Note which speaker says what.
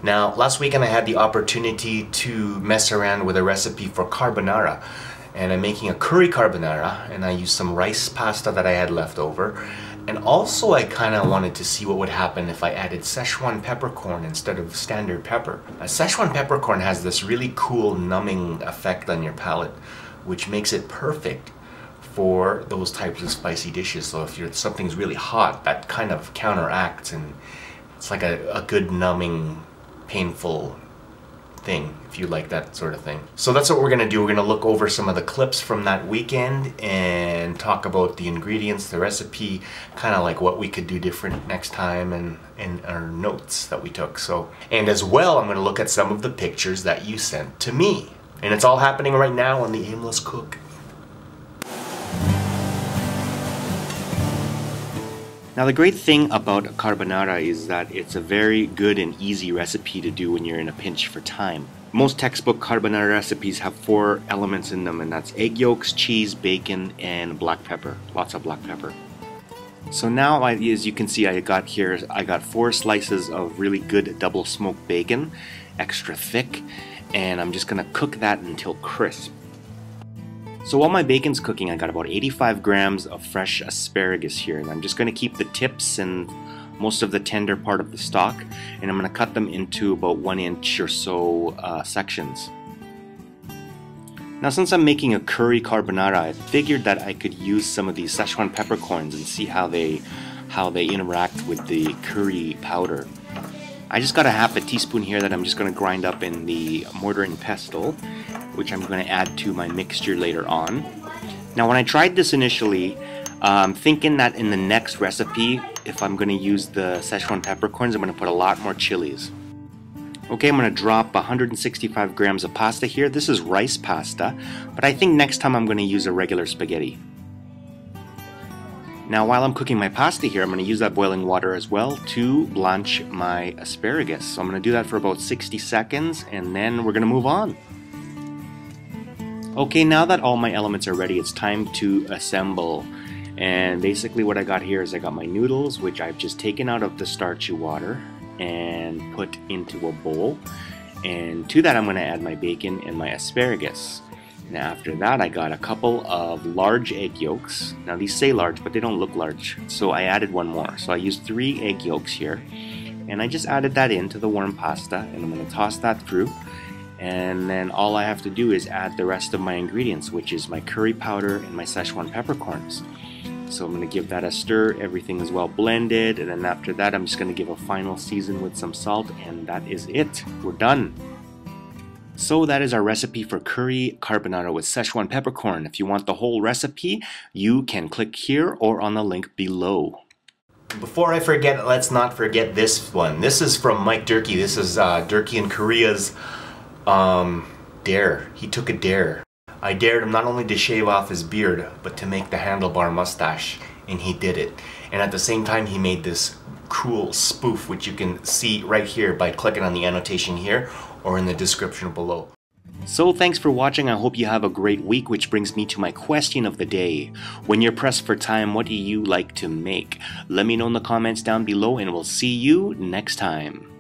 Speaker 1: Now, last weekend I had the opportunity to mess around with a recipe for carbonara. And I'm making a curry carbonara, and I used some rice pasta that I had left over. And also I kind of wanted to see what would happen if I added Szechuan peppercorn instead of standard pepper. Szechuan peppercorn has this really cool numbing effect on your palate, which makes it perfect for those types of spicy dishes. So if something's really hot, that kind of counteracts, and it's like a good numbing, painful thing, if you like that sort of thing. So that's what we're gonna do. We're gonna look over some of the clips from that weekend and talk about the ingredients, the recipe, kind of like what we could do different next time, and our notes that we took. So, and as well, I'm gonna look at some of the pictures that you sent to me. And it's all happening right now on the Aimless Cook. Now the great thing about carbonara is that it's a very good and easy recipe to do when you're in a pinch for time. Most textbook carbonara recipes have 4 elements in them, and that's egg yolks, cheese, bacon, and black pepper. Lots of black pepper. So now, as you can see, I got 4 slices of really good double smoked bacon, extra thick, and I'm just gonna cook that until crisp. So while my bacon's cooking, I got about 85 grams of fresh asparagus here, and I'm just going to keep the tips and most of the tender part of the stalk, and I'm going to cut them into about 1 inch or so sections. Now, since I'm making a curry carbonara, I figured that I could use some of these Szechuan peppercorns and see how they interact with the curry powder. I just got a half a teaspoon here that I'm just going to grind up in the mortar and pestle, which I'm going to add to my mixture later on. Now, when I tried this initially, I'm thinking that in the next recipe, if I'm going to use the Szechuan peppercorns, I'm going to put a lot more chilies. Okay, I'm going to drop 165 grams of pasta here. This is rice pasta, but I think next time I'm going to use a regular spaghetti. Now, while I'm cooking my pasta here, I'm going to use that boiling water as well to blanch my asparagus. So I'm going to do that for about 60 seconds, and then we're going to move on. Okay, now that all my elements are ready, it's time to assemble. And basically what I got here is I got my noodles, which I've just taken out of the starchy water and put into a bowl. And to that I'm going to add my bacon and my asparagus. Now after that I got a couple of large egg yolks. Now these say large, but they don't look large, so I added one more. So I used 3 egg yolks here. And I just added that into the warm pasta, and I'm going to toss that through. And then all I have to do is add the rest of my ingredients, which is my curry powder and my Szechuan peppercorns. So I'm going to give that a stir. Everything is well blended, and then after that I'm just going to give a final season with some salt, and that is it. We're done. So that is our recipe for curry carbonara with Szechuan peppercorn. If you want the whole recipe, you can click here or on the link below. Before I forget, let's not forget this one. This is from Mike Durkee. This is Durkee in Korea's dare. He took a dare. I dared him not only to shave off his beard, but to make the handlebar mustache, and he did it. And at the same time, he made this cool spoof, which you can see right here by clicking on the annotation here or in the description below. So thanks for watching. I hope you have a great week, which brings me to my question of the day. When you're pressed for time, what do you like to make? Let me know in the comments down below, and we'll see you next time.